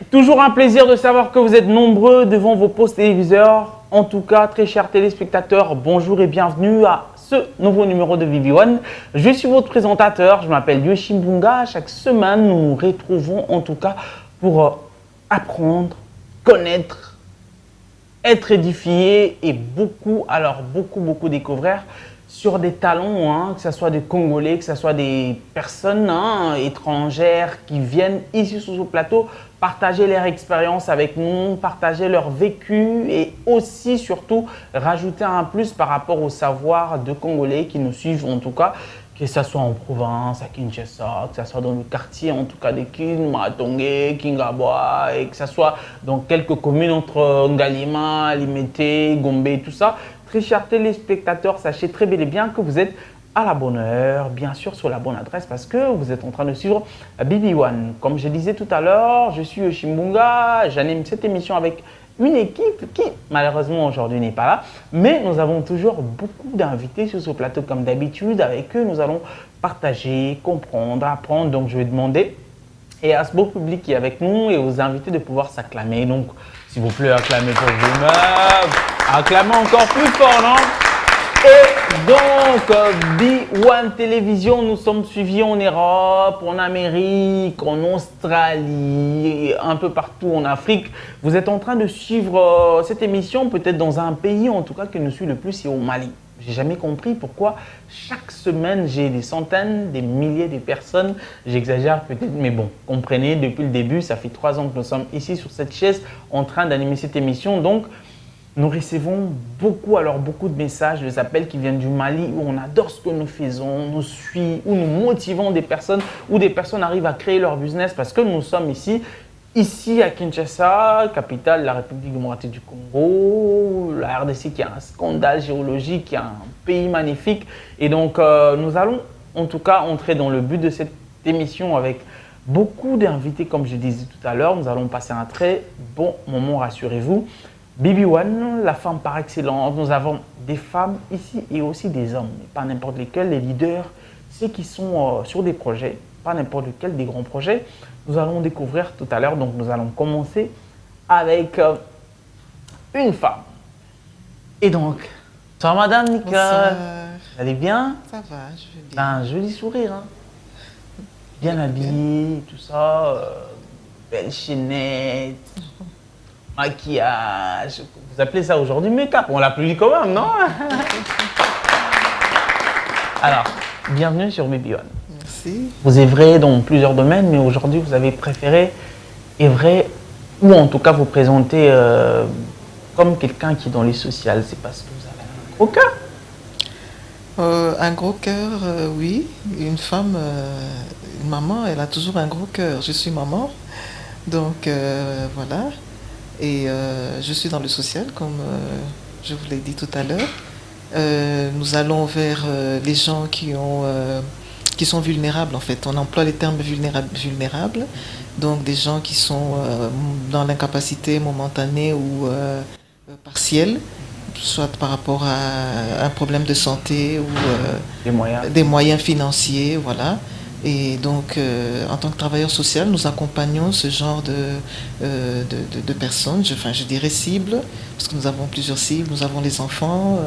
Toujours un plaisir de savoir que vous êtes nombreux devant vos postes téléviseurs. En tout cas, très chers téléspectateurs, bonjour et bienvenue à ce nouveau numéro de BB1. Je suis votre présentateur, je m'appelle Yoshim Bunga. Chaque semaine, nous nous retrouvons en tout cas pour apprendre, connaître, être édifié et beaucoup découvrir sur des talents, que ce soit des Congolais, que ce soit des personnes étrangères qui viennent ici sur ce plateau partager leur expérience avec nous, partager leur vécu et aussi surtout rajouter un plus par rapport au savoir de Congolais qui nous suivent en tout cas, que ce soit en province, à Kinshasa, que ce soit dans le quartier en tout cas de Kin, Matonge, Kingabwa, et que ce soit dans quelques communes entre Ngalima, Limete, Gombe, tout ça. Très chers téléspectateurs, sachez très bel et bien que vous êtes à la bonne heure, bien sûr sur la bonne adresse parce que vous êtes en train de suivre BB1. Comme je disais tout à l'heure, je suis Yoshim Bunga, j'anime cette émission avec une équipe qui malheureusement aujourd'hui n'est pas là, mais nous avons toujours beaucoup d'invités sur ce plateau comme d'habitude. Avec eux, nous allons partager, comprendre, apprendre. Donc je vais demander et à ce beau public qui est avec nous et aux invités de pouvoir s'acclamer. Donc s'il vous plaît, acclamez pour vous-même, acclamez encore plus fort, non? Et donc, B1 Télévision, nous sommes suivis en Europe, en Amérique, en Australie, un peu partout en Afrique. Vous êtes en train de suivre cette émission, peut-être dans un pays en tout cas qui nous suit le plus, c'est au Mali. J'ai jamais compris pourquoi chaque semaine j'ai des centaines, des milliers de personnes. J'exagère peut-être, mais bon, comprenez, depuis le début, ça fait 3 ans que nous sommes ici sur cette chaise en train d'animer cette émission. Donc, nous recevons beaucoup de messages, des appels qui viennent du Mali où on adore ce que nous faisons, nous suit, où nous motivons des personnes, où des personnes arrivent à créer leur business parce que nous sommes ici à Kinshasa, capitale de la République démocratique du Congo, la RDC qui a un scandale géologique, qui a un pays magnifique. Et donc, nous allons en tout cas entrer dans le but de cette émission avec beaucoup d'invités, comme je disais tout à l'heure. Nous allons passer un très bon moment, rassurez-vous. BB1, la femme par excellence, nous avons des femmes ici et aussi des hommes, mais pas n'importe lesquels, les leaders, ceux qui sont sur des projets, pas n'importe lesquels, des grands projets. Nous allons découvrir tout à l'heure, donc nous allons commencer avec une femme. Et donc, toi madame Nicole, vous allez bien? Ça va, je vais bien. Un joli sourire, bien habillé, tout ça, belle chaînette. Maquillage, vous appelez ça aujourd'hui make-up, on l'appelle quand même, non? Alors, bienvenue sur BB1. Merci. Vous œuvrez dans plusieurs domaines, mais aujourd'hui vous avez préféré œuvrer, ou en tout cas vous présenter comme quelqu'un qui est dans les sociales. C'est parce que vous avez un gros cœur? Un gros cœur, oui. Une femme, une maman, elle a toujours un gros cœur. Je suis maman, donc voilà. Et je suis dans le social, comme je vous l'ai dit tout à l'heure. Nous allons vers les gens qui sont vulnérables, en fait. On emploie les termes vulnérables. Donc des gens qui sont dans l'incapacité momentanée ou partielle, soit par rapport à un problème de santé ou des moyens financiers, voilà. Et donc, en tant que travailleur social, nous accompagnons ce genre de personnes, je dirais cibles, parce que nous avons plusieurs cibles. Nous avons les enfants,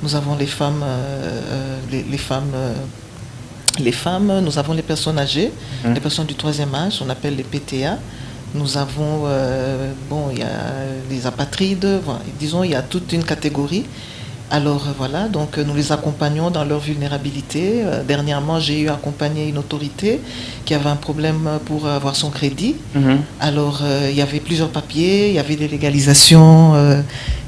nous avons les femmes, les femmes, nous avons les personnes âgées, les personnes du 3e âge, on appelle les PTA. Nous avons, il y a les apatrides, voilà, disons, il y a toute une catégorie. Alors voilà, donc nous les accompagnons dans leur vulnérabilité. Dernièrement, j'ai eu accompagné une autorité qui avait un problème pour avoir son crédit. Alors il y avait plusieurs papiers, il y avait des légalisations,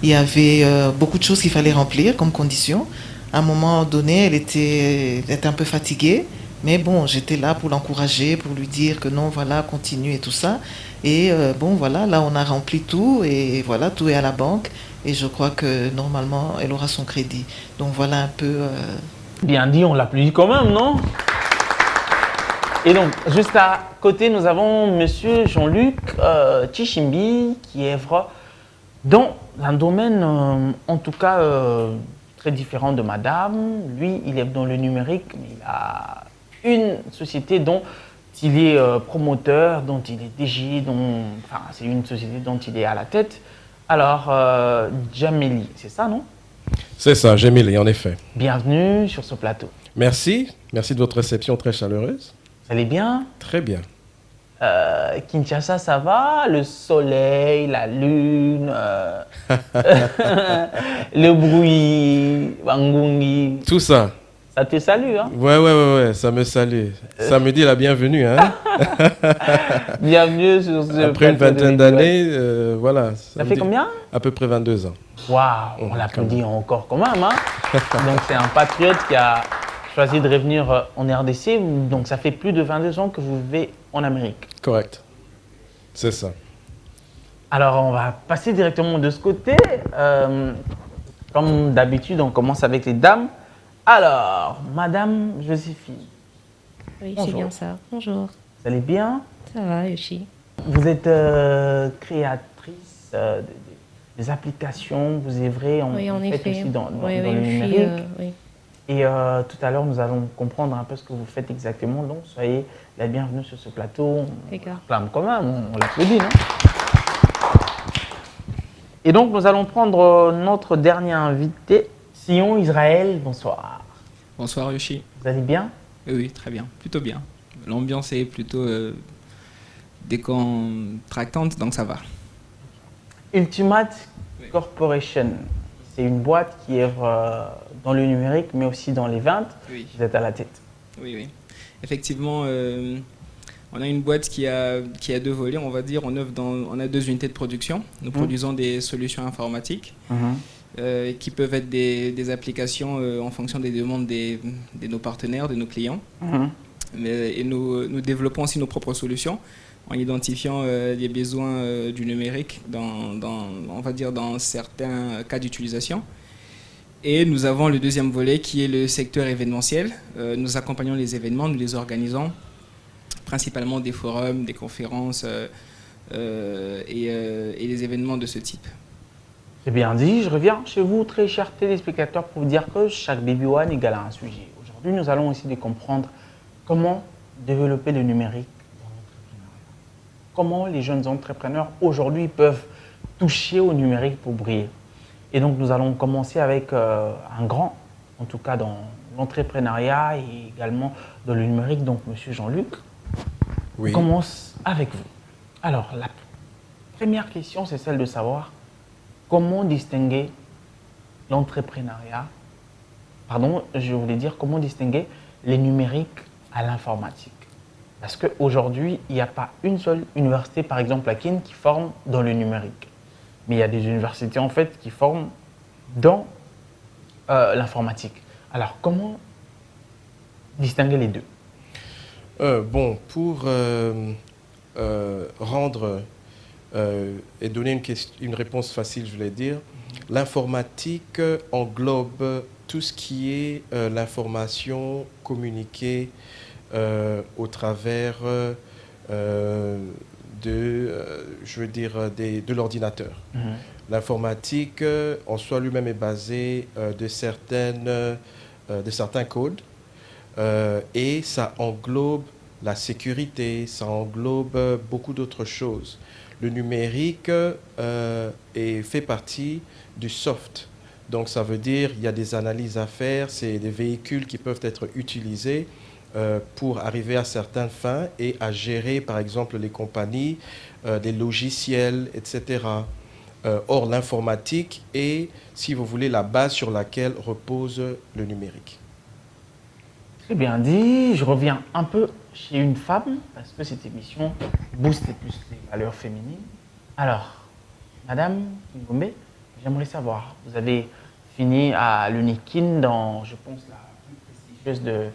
il y avait beaucoup de choses qu'il fallait remplir comme conditions. À un moment donné, elle était un peu fatiguée, mais bon, j'étais là pour l'encourager, pour lui dire que non, voilà, continue et tout ça. Et voilà, là on a rempli tout et voilà, tout est à la banque. Et je crois que normalement, elle aura son crédit. Donc voilà un peu... Bien dit, on l'applaudit quand même, non? Et donc, juste à côté, nous avons monsieur Jean-Luc Tchishimbi qui œuvre dans un domaine, en tout cas, très différent de madame. Lui, il est dans le numérique, mais il a une société dont il est promoteur, dont il est DG, enfin, c'est une société dont il est à la tête. Alors, Jameli, c'est ça, non? C'est ça, Jameli, en effet. Bienvenue sur ce plateau. Merci de votre réception très chaleureuse. Vous allez bien? Très bien. Kinshasa, ça va? Le soleil, la lune, le bruit, Wangungi. Tout ça. Ça te salue, hein? Ouais, ça me salue. Ça me dit la bienvenue, hein? Bienvenue sur ce Après une plateau de vingtaine Vidéo One. d'années, voilà. Ça fait combien? À peu près 22 ans. Waouh, on l'applaudit encore quand même, hein? Donc c'est un patriote qui a choisi de revenir en RDC. Donc ça fait plus de 22 ans que vous vivez en Amérique. Correct. C'est ça. Alors on va passer directement de ce côté. Comme d'habitude, on commence avec les dames. Alors, Madame Joséphine. Oui, Bonjour. c'est bien ça. Bonjour. Vous allez bien? Ça va, Yoshi? Vous êtes créatrice des applications, vous œuvrez Oui, en vous faites effet. aussi dans Oui, le oui, je suis, numérique. oui. Et tout à l'heure, nous allons comprendre un peu ce que vous faites exactement. Donc, soyez la bienvenue sur ce plateau. D'accord. On acclame quand même, on l'applaudit, non? Et donc, nous allons prendre notre dernier invité, Sion Israël. Bonsoir. Bonsoir Yoshi. Vous allez bien? Oui, très bien, plutôt bien. L'ambiance est plutôt décontractante, donc ça va. Ultimate Oui. Corporation, c'est une boîte qui œuvre dans le numérique, mais aussi dans les ventes. Oui, Vous êtes à la tête. oui. Effectivement, on a une boîte qui a deux volets, on va dire. On a deux unités de production. Nous produisons des solutions informatiques qui peuvent être des applications en fonction des demandes de nos partenaires, de nos clients. Et nous développons aussi nos propres solutions en identifiant les besoins du numérique on va dire dans certains cas d'utilisation. Et nous avons le deuxième volet qui est le secteur événementiel. Nous accompagnons les événements, nous les organisons, principalement des forums, des conférences et les événements de ce type. C'est bien dit, je reviens chez vous, très chers téléspectateurs, pour vous dire que chaque Baby One égale à un sujet. Aujourd'hui, nous allons essayer de comprendre comment développer le numérique dans l'entrepreneuriat. Comment les jeunes entrepreneurs aujourd'hui peuvent toucher au numérique pour briller. Et donc, nous allons commencer avec un grand, en tout cas dans l'entrepreneuriat et également dans le numérique, donc Monsieur Jean-Luc. Oui. On commence avec vous. Alors, la première question, c'est celle de savoir comment distinguer l'entrepreneuriat, pardon, je voulais dire comment distinguer les numériques à l'informatique. Parce qu'aujourd'hui, il n'y a pas une seule université, par exemple à Kin, qui forme dans le numérique. Mais il y a des universités en fait qui forment dans l'informatique. Alors, comment distinguer les deux? Bon, pour rendre et donner une réponse facile, je voulais dire, l'informatique englobe tout ce qui est l'information communiquée au travers de l'ordinateur. L'informatique en soi lui-même est basée de certains codes et ça englobe la sécurité, ça englobe beaucoup d'autres choses. Le numérique fait partie du soft. Donc ça veut dire qu'il y a des analyses à faire, c'est des véhicules qui peuvent être utilisés pour arriver à certaines fins et à gérer par exemple les compagnies, des logiciels, etc. Or l'informatique est, si vous voulez, la base sur laquelle repose le numérique. Très bien dit. Je reviens un peu chez une femme, parce que cette émission booste plus les valeurs féminines. Alors, Madame Kingombe, j'aimerais savoir, vous avez fini à l'UNIKIN dans, je pense, la plus prestigieuse de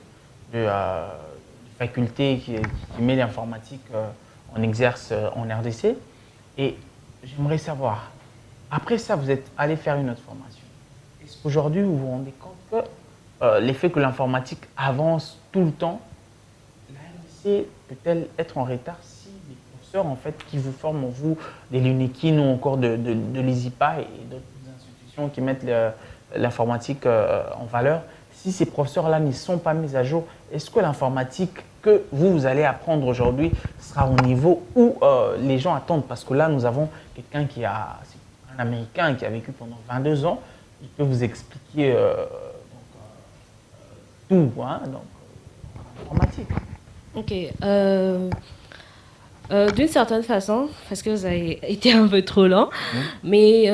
faculté qui met l'informatique en exerce en RDC. Et j'aimerais savoir, après ça, vous êtes allé faire une autre formation. Est-ce qu'aujourd'hui, vous vous rendez compte que l'effet que l'informatique avance tout le temps, la RDC peut-elle être en retard si les professeurs en fait, qui vous forment, vous, des l'UNIKIN ou encore de l'ISIPA et d'autres institutions qui mettent l'informatique en valeur, si ces professeurs-là ne sont pas mis à jour, est-ce que l'informatique que vous allez apprendre aujourd'hui sera au niveau où les gens attendent? Parce que là, nous avons quelqu'un c'est un Américain qui a vécu pendant 22 ans. Il peut vous expliquer tout, hein, donc, informatique. Ok. D'une certaine façon, parce que vous avez été un peu trop lent, mais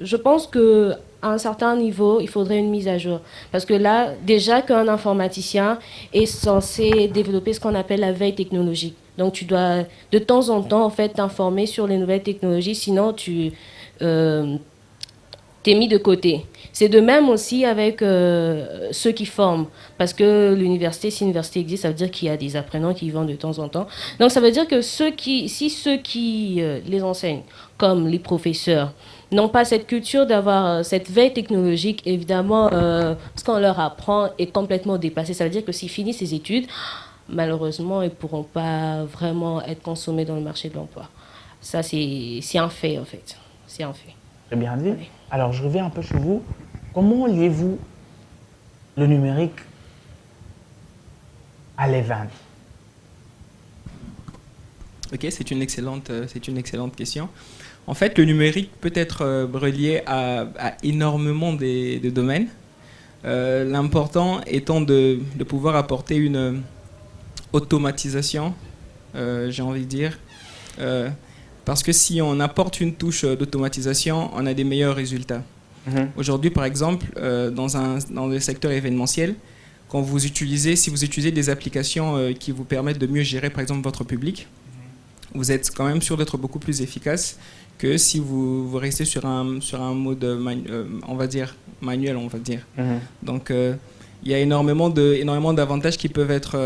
je pense qu'à un certain niveau, il faudrait une mise à jour. Parce que là, déjà qu'un informaticien est censé développer ce qu'on appelle la veille technologique. Donc, tu dois de temps en temps, en fait, t'informer sur les nouvelles technologies, sinon tu t'es mis de côté. C'est de même aussi avec ceux qui forment. Parce que l'université, si l'université existe, ça veut dire qu'il y a des apprenants qui y vont de temps en temps. Donc, ça veut dire que ceux qui les enseignent, comme les professeurs, n'ont pas cette culture d'avoir cette veille technologique, évidemment, ce qu'on leur apprend est complètement dépassé. Ça veut dire que s'ils finissent ces études, malheureusement, ils ne pourront pas vraiment être consommés dans le marché de l'emploi. Ça, c'est un fait, en fait. C'est un fait. Très bien dit. Oui. Alors, je reviens un peu chez vous. Comment liez-vous le numérique à l'event? Ok, c'est une excellente question. En fait, le numérique peut être relié à énormément de domaines. L'important étant de pouvoir apporter une automatisation, j'ai envie de dire. Parce que si on apporte une touche d'automatisation, on a des meilleurs résultats. Aujourd'hui, par exemple, dans le secteur événementiel, si vous utilisez des applications qui vous permettent de mieux gérer, par exemple, votre public, vous êtes quand même sûr d'être beaucoup plus efficace que si vous restez sur un mode, on va dire, manuel, on va dire. Donc, il y a énormément d'avantages qui peuvent être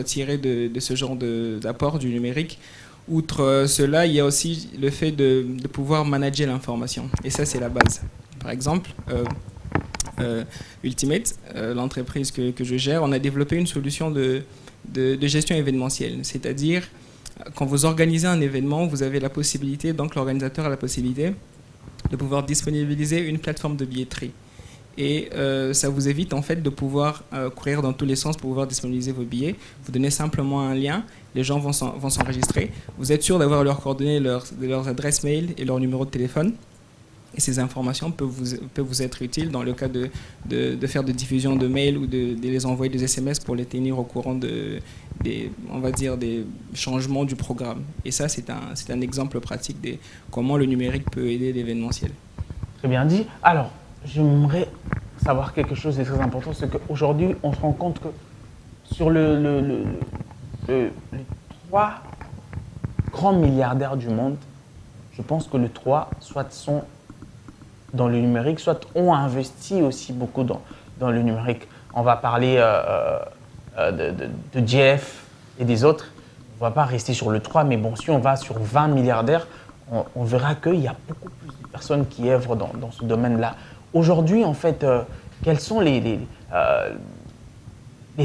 tirés de ce genre d'apport du numérique. Outre cela, il y a aussi le fait de pouvoir manager l'information. Et ça, c'est la base. Par exemple, Ultimate, l'entreprise que je gère, on a développé une solution de gestion événementielle. C'est-à-dire, quand vous organisez un événement, vous avez la possibilité, donc l'organisateur a la possibilité de pouvoir disponibiliser une plateforme de billetterie. Et ça vous évite en fait de pouvoir courir dans tous les sens pour pouvoir disponibiliser vos billets. Vous donnez simplement un lien, les gens vont s'enregistrer. Vous êtes sûr d'avoir leurs coordonnées, leurs adresses mail et leur numéro de téléphone. Et ces informations peuvent vous être utiles dans le cas de faire de diffusion de mails ou de les envoyer des SMS pour les tenir au courant des changements du programme. Et ça, c'est un exemple pratique de comment le numérique peut aider l'événementiel. Très bien dit. Alors, j'aimerais savoir quelque chose de très important, c'est qu'aujourd'hui, on se rend compte que sur les 3 grands milliardaires du monde, je pense que les 3 soit sont dans le numérique, soit ont investi aussi beaucoup dans le numérique. On va parler de Jeff et des autres. On ne va pas rester sur le 3, mais bon, si on va sur 20 milliardaires, on verra qu'il y a beaucoup plus de personnes qui œuvrent dans ce domaine-là. Aujourd'hui, en fait, quelles sont les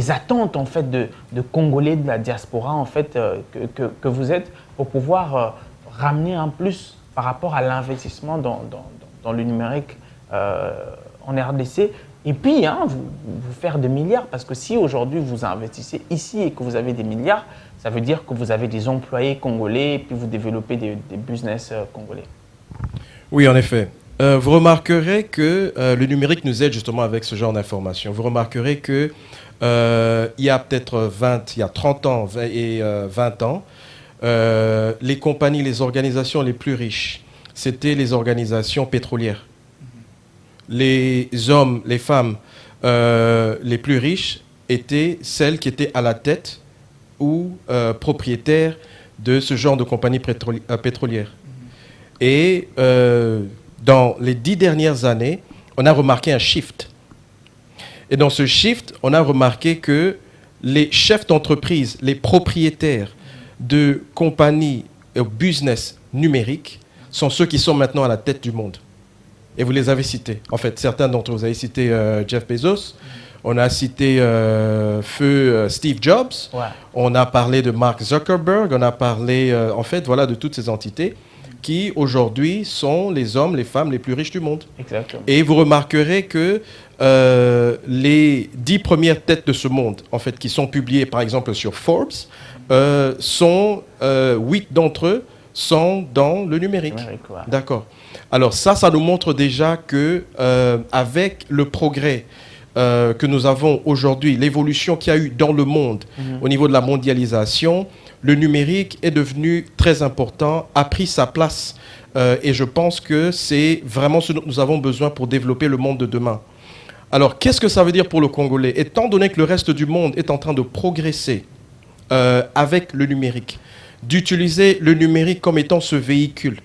attentes en fait de Congolais de la diaspora en fait que vous êtes pour pouvoir ramener un plus par rapport à l'investissement dans le numérique en RDC et puis vous faire des milliards parce que si aujourd'hui vous investissez ici et que vous avez des milliards, ça veut dire que vous avez des employés congolais et puis vous développez des business congolais. Oui, en effet. Vous remarquerez que le numérique nous aide justement avec ce genre d'informations. Vous remarquerez que il y a peut-être 30 ans et 20 ans, les compagnies, les organisations les plus riches, c'était les organisations pétrolières. Les hommes, les femmes les plus riches étaient celles qui étaient à la tête ou propriétaires de ce genre de compagnies pétrolières. Et dans les 10 dernières années, on a remarqué un shift. Et dans ce shift, on a remarqué que les chefs d'entreprise, les propriétaires de compagnies et business numériques sont ceux qui sont maintenant à la tête du monde. Et vous les avez cités. En fait, certains d'entre vous avez cité Jeff Bezos. On a cité Steve Jobs. Ouais. On a parlé de Mark Zuckerberg. On a parlé, en fait, voilà, de toutes ces entités. qui aujourd'hui sont les hommes, les femmes les plus riches du monde. Exactement. Et vous remarquerez que les 10 premières têtes de ce monde, en fait, qui sont publiées par exemple sur Forbes, 8 d'entre eux sont dans le numérique. Ouais. D'accord. Alors ça nous montre déjà que avec le progrès que nous avons aujourd'hui, l'évolution qu'il y a eu dans le monde au niveau de la mondialisation, le numérique est devenu très important, a pris sa place et je pense que c'est vraiment ce dont nous avons besoin pour développer le monde de demain. Alors, qu'est-ce que ça veut dire pour le Congolais? Étant donné que le reste du monde est en train de progresser avec le numérique, d'utiliser le numérique comme étant ce véhicule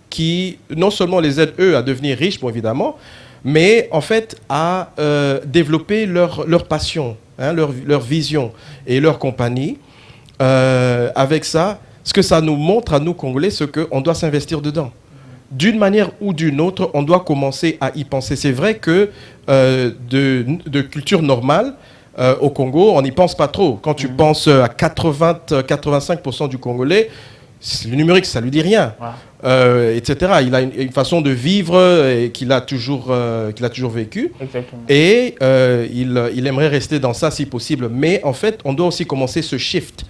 qui non seulement les aide, eux, à devenir riches, bon, évidemment, mais en fait à développer leur passion, hein, leur vision et leur compagnie. Avec ça, ce que ça nous montre à nous, Congolais, c'est qu'on doit s'investir dedans. D'une manière ou d'une autre, on doit commencer à y penser. C'est vrai que de culture normale, au Congo, on n'y pense pas trop. Quand tu penses à 80-85% du Congolais, le numérique, ça lui dit rien, etc. Il a une façon de vivre qu'il a toujours vécu. Exactement. Et il aimerait rester dans ça si possible. Mais en fait, on doit aussi commencer ce shift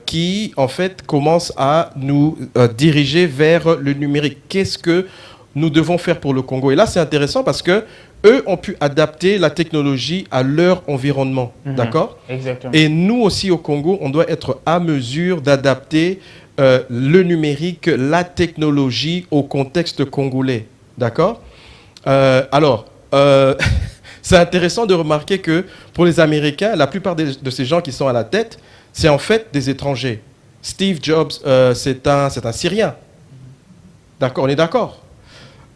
qui, en fait, commence à nous diriger vers le numérique. Qu'est-ce que nous devons faire pour le Congo? Et là, c'est intéressant parce que eux ont pu adapter la technologie à leur environnement, d'accord? Exactement. Et nous aussi au Congo, on doit être à mesure d'adapter le numérique, la technologie au contexte congolais, d'accord? Alors, c'est intéressant de remarquer que pour les Américains, la plupart de ces gens qui sont à la tête, c'est en fait des étrangers. Steve Jobs, c'est un Syrien. D'accord, on est d'accord.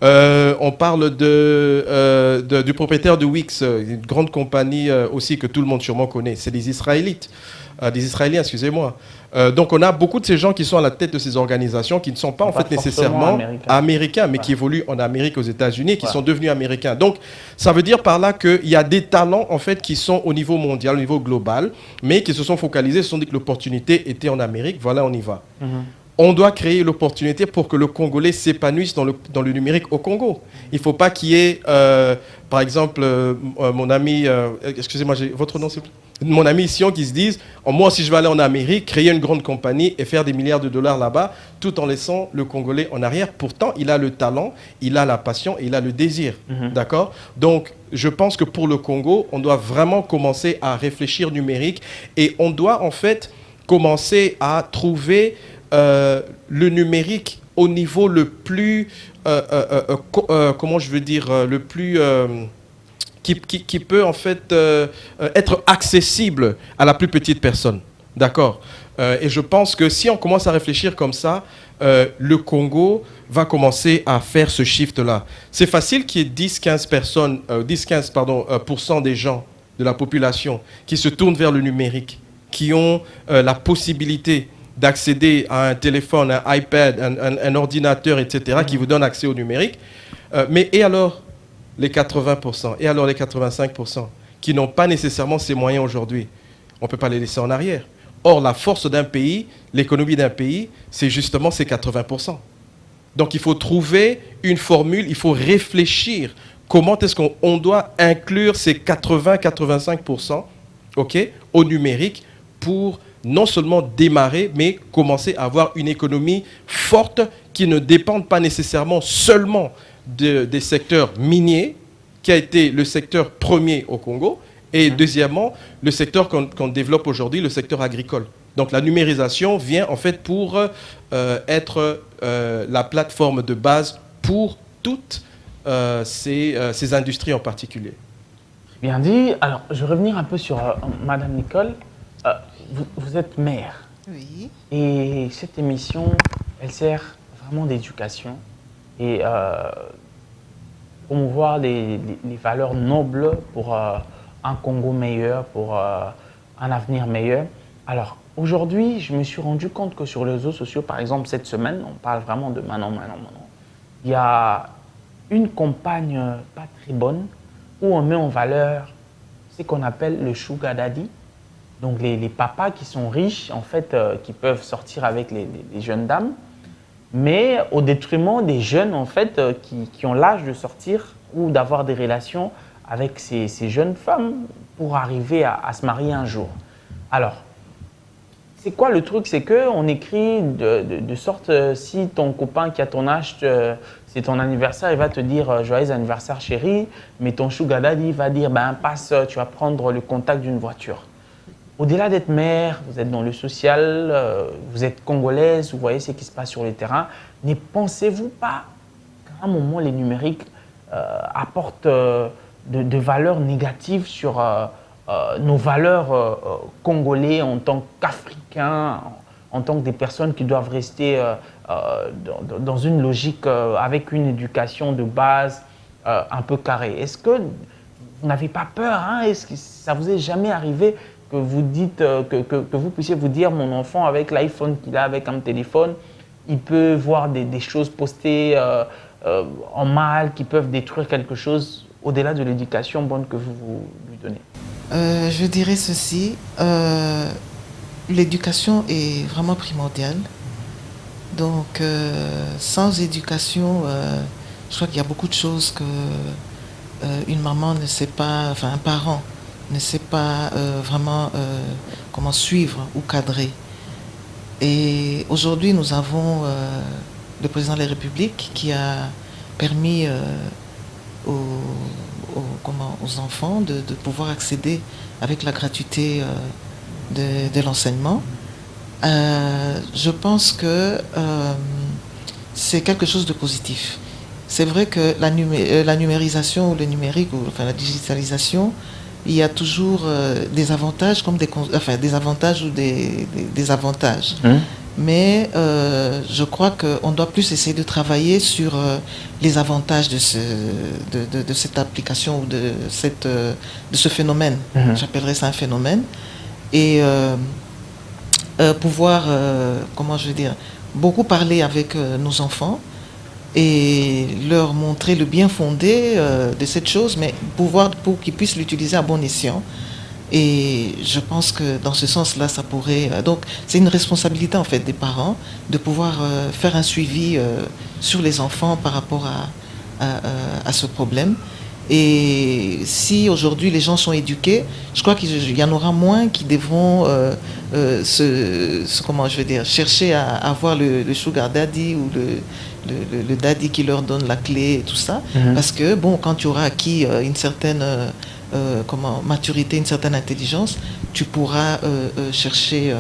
On parle du propriétaire de Wix, une grande compagnie aussi que tout le monde sûrement connaît. C'est des Israélites, des Israéliens, excusez-moi. Donc on a beaucoup de ces gens qui sont à la tête de ces organisations qui ne sont pas en fait nécessairement américains, mais qui évoluent en Amérique, aux États-Unis, qui sont devenus américains. Donc ça veut dire par là qu'il y a des talents en fait qui sont au niveau mondial, au niveau global, mais qui se sont focalisés, se sont dit que l'opportunité était en Amérique. Voilà, on y va. On doit créer l'opportunité pour que le Congolais s'épanouisse dans le numérique au Congo. Il ne faut pas qu'il y ait, par exemple, mon ami, excusez-moi, votre nom, s'il vous plaît, mon ami Sion, qui se dise, moi, si je vais aller en Amérique, créer une grande compagnie et faire des milliards de dollars là-bas, tout en laissant le Congolais en arrière. Pourtant, il a le talent, il a la passion et il a le désir. D'accord? Donc, je pense que pour le Congo, on doit vraiment commencer à réfléchir numérique et on doit, en fait, commencer à trouver le numérique au niveau le plus, comment je veux dire, le plus, qui peut en fait être accessible à la plus petite personne. D'accord? Et je pense que si on commence à réfléchir comme ça, le Congo va commencer à faire ce shift-là. C'est facile qu'il y ait 10-15 personnes, 10-15% des gens de la population qui se tournent vers le numérique, qui ont la possibilité d'accéder à un téléphone, un iPad, un ordinateur, etc., qui vous donne accès au numérique. Mais et alors les 80%, et alors les 85% qui n'ont pas nécessairement ces moyens aujourd'hui? On ne peut pas les laisser en arrière. Or, la force d'un pays, l'économie d'un pays, c'est justement ces 80%. Donc, il faut trouver une formule, il faut réfléchir comment est-ce qu'on doit inclure ces 80-85% au numérique pour non seulement démarrer, mais commencer à avoir une économie forte qui ne dépende pas nécessairement seulement des secteurs miniers, qui a été le secteur premier au Congo, et deuxièmement, le secteur qu'on développe aujourd'hui, le secteur agricole. Donc la numérisation vient en fait pour être la plateforme de base pour toutes ces industries en particulier. Bien dit. Alors, je vais revenir un peu sur Madame Nicole. Vous êtes mère. Oui. Et cette émission, elle sert vraiment d'éducation et promouvoir les valeurs nobles pour un Congo meilleur, pour un avenir meilleur. Alors, aujourd'hui, je me suis rendu compte que sur les réseaux sociaux, par exemple, cette semaine, on parle vraiment de Manon. Il y a une campagne pas très bonne où on met en valeur ce qu'on appelle le sugar daddy. Donc, les papas qui sont riches, en fait, qui peuvent sortir avec les jeunes dames. mais au détriment des jeunes en fait qui ont l'âge de sortir ou d'avoir des relations avec ces jeunes femmes pour arriver à se marier un jour. Alors, c'est quoi le truc? C'est qu'on écrit de sorte, si ton copain qui a ton âge, c'est ton anniversaire, il va te dire joyeux anniversaire chérie, mais ton sugar daddy va dire ben passe, tu vas prendre le contact d'une voiture. Au-delà d'être mère, vous êtes dans le social, vous êtes congolaise, vous voyez ce qui se passe sur le terrain, ne pensez-vous pas qu'à un moment les numériques apportent de valeurs négatives sur nos valeurs congolais en tant qu'Africains, en tant que des personnes qui doivent rester dans une logique avec une éducation de base un peu carrée. Est-ce que vous n'avez pas peur, hein? Est-ce que ça vous est jamais arrivé que vous dites que vous puissiez vous dire mon enfant avec l'iPhone qu'il a avec un téléphone, il peut voir des choses postées en mal qui peuvent détruire quelque chose au-delà de l'éducation bonne que vous lui donnez? Je dirais ceci, l'éducation est vraiment primordiale. Donc, sans éducation, je crois qu'il y a beaucoup de choses que une maman ne sait pas, enfin un parent ne sait pas vraiment comment suivre ou cadrer. Et aujourd'hui, nous avons le président de la République qui a permis aux enfants de pouvoir accéder avec la gratuité de l'enseignement. Je pense que c'est quelque chose de positif. C'est vrai que la numérisation ou le numérique, ou enfin la digitalisation, il y a toujours des avantages comme des avantages ou des désavantages. Mais je crois qu'on doit plus essayer de travailler sur les avantages de cette application ou de ce phénomène. J'appellerais ça un phénomène. Et pouvoir, comment je veux dire, beaucoup parler avec nos enfants et leur montrer le bien fondé de cette chose, mais pour qu'ils puissent l'utiliser à bon escient. Et je pense que dans ce sens-là, ça pourrait... Donc, c'est une responsabilité, en fait, des parents de pouvoir faire un suivi sur les enfants par rapport à ce problème. Et si aujourd'hui les gens sont éduqués, je crois qu'il y en aura moins qui devront comment je veux dire, chercher à avoir le sugar daddy ou le daddy qui leur donne la clé et tout ça. Parce que, bon, quand tu auras acquis une certaine... maturité, une certaine intelligence, tu pourras chercher,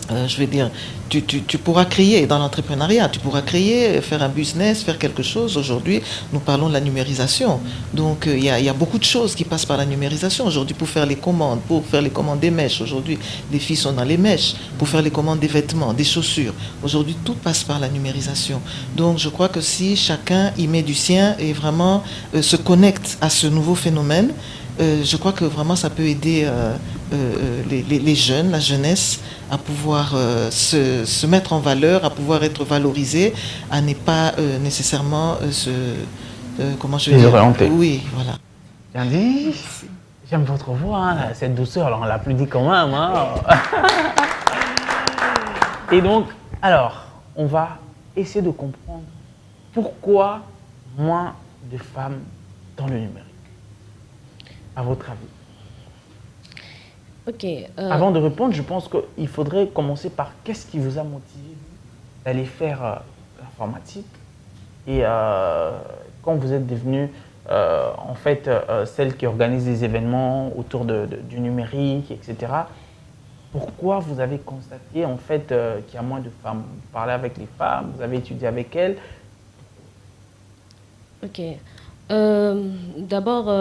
je vais dire, tu pourras créer dans l'entrepreneuriat, tu pourras créer, faire un business, faire quelque chose. Aujourd'hui, nous parlons de la numérisation. Donc, il y a beaucoup de choses qui passent par la numérisation. Aujourd'hui, pour faire les commandes des mèches, aujourd'hui, les filles sont dans les mèches. Pour faire les commandes des vêtements, des chaussures, aujourd'hui, tout passe par la numérisation. Donc, je crois que si chacun y met du sien et vraiment se connecte à ce nouveau phénomène, je crois que vraiment ça peut aider les jeunes, la jeunesse, à pouvoir se mettre en valeur, à pouvoir être valorisé, à ne pas nécessairement comment je vais dire, désorienter. Oui, voilà. Bien dit. J'aime votre voix, hein, cette douceur, alors on l'a plus dit quand même. Hein. Et donc, alors, on va essayer de comprendre pourquoi moins de femmes dans le numérique, à votre avis. Ok. Avant de répondre, je pense qu'il faudrait commencer par qu'est-ce qui vous a motivé d'aller faire l'informatique et quand vous êtes devenue en fait celle qui organise des événements autour du numérique, etc. Pourquoi vous avez constaté en fait qu'il y a moins de femmes? Vous parlez avec les femmes, vous avez étudié avec elles. Ok. D'abord,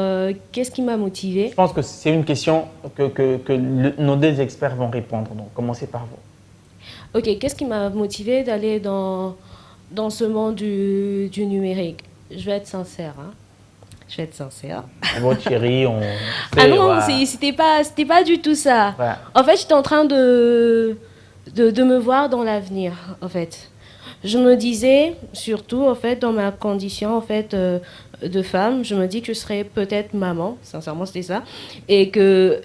qu'est-ce qui m'a motivée? Je pense que c'est une question que nos deux experts vont répondre. Donc, commencez par vous. Ok, qu'est-ce qui m'a motivée d'aller dans ce monde du numérique? Je vais être sincère. Hein. Je vais être sincère. Votre chérie, on... Ah non, voilà. c'était pas du tout ça. Ouais. En fait, j'étais en train de me voir dans l'avenir, en fait. Je me disais, surtout, en fait, dans ma condition, en fait, de femme, je me dis que je serais peut-être maman, sincèrement, c'était ça, et que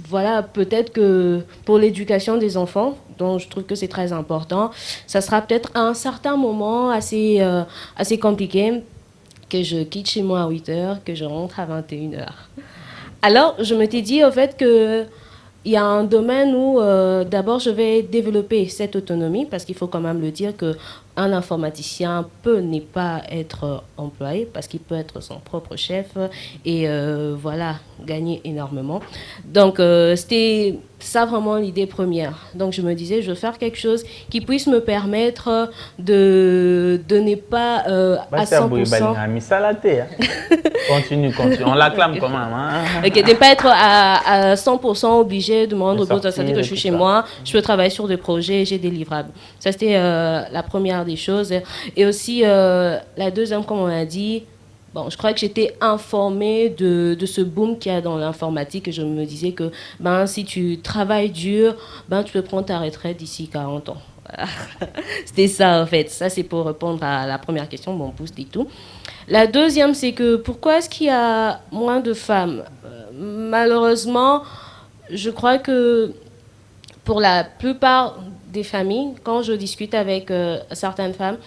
voilà, peut-être que pour l'éducation des enfants, dont je trouve que c'est très important, ça sera peut-être à un certain moment assez compliqué que je quitte chez moi à 8 heures, que je rentre à 21 heures. Alors, je m'étais dit, au fait, que il y a un domaine où, d'abord, je vais développer cette autonomie, parce qu'il faut quand même le dire qu'un informaticien peut ne pas être employé, parce qu'il peut être son propre chef et voilà, gagner énormément. Donc, c'était ça vraiment l'idée première. Donc, je me disais, je veux faire quelque chose qui puisse me permettre de ne pas à 100%... Continue, on l'acclame quand même. Hein. Okay, de ne pas être à 100% obligé de me rendre au bureau. C'est-à-dire que je suis chez moi, je peux travailler sur des projets, j'ai des livrables. Ça, c'était la première des choses. Et aussi, la deuxième, comme on a dit, bon, je crois que j'étais informée de ce boom qu'il y a dans l'informatique et je me disais que si tu travailles dur, tu peux prendre ta retraite d'ici 40 ans. Voilà. C'était ça, en fait. Ça, c'est pour répondre à la première question, mon pouce et tout. La deuxième, c'est que pourquoi est-ce qu'il y a moins de femmes ? Malheureusement, je crois que pour la plupart des familles, quand je discute avec certaines femmes,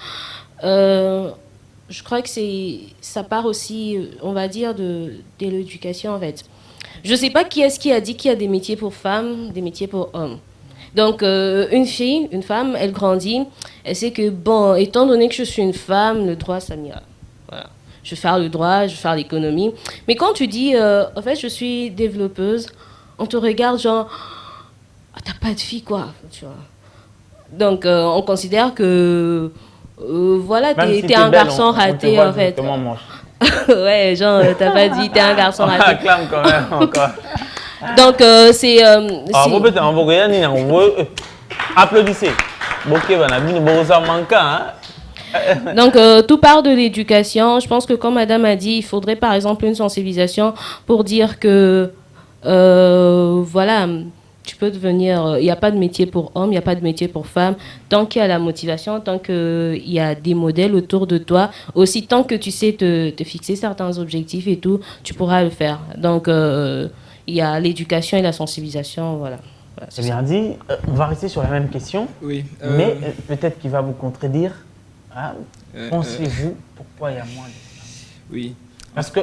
je crois que ça part aussi, on va dire, de l'éducation, en fait. Je ne sais pas qui est-ce qui a dit qu'il y a des métiers pour femmes, des métiers pour hommes. Donc, une femme, elle grandit, elle sait que, bon, étant donné que je suis une femme, le droit, ça m'ira. Voilà. Je vais faire le droit, je vais faire l'économie. Mais quand tu dis, en fait, je suis développeuse, on te regarde genre, oh, t'as pas de fille, quoi. Tu vois. Donc, on considère que, voilà, t'es un garçon raté, en fait. Ouais, genre, t'as pas dit, t'es un garçon raté. On acclame quand même encore. Donc, c'est... Applaudissez. Donc, tout part de l'éducation. Je pense que, comme madame a dit, il faudrait par exemple une sensibilisation pour dire que, voilà, tu peux devenir... Il n'y a pas de métier pour hommes, il n'y a pas de métier pour femmes. Tant qu'il y a la motivation, tant qu'il y a des modèles autour de toi, aussi tant que tu sais te fixer certains objectifs et tout, tu pourras le faire. Donc, il y a l'éducation et la sensibilisation, voilà. C'est bien dit. On va rester sur la même question, oui, mais peut-être qu'il va vous contredire. Hein, pensez-vous pourquoi il y a moins de femmes ? Oui. Parce que,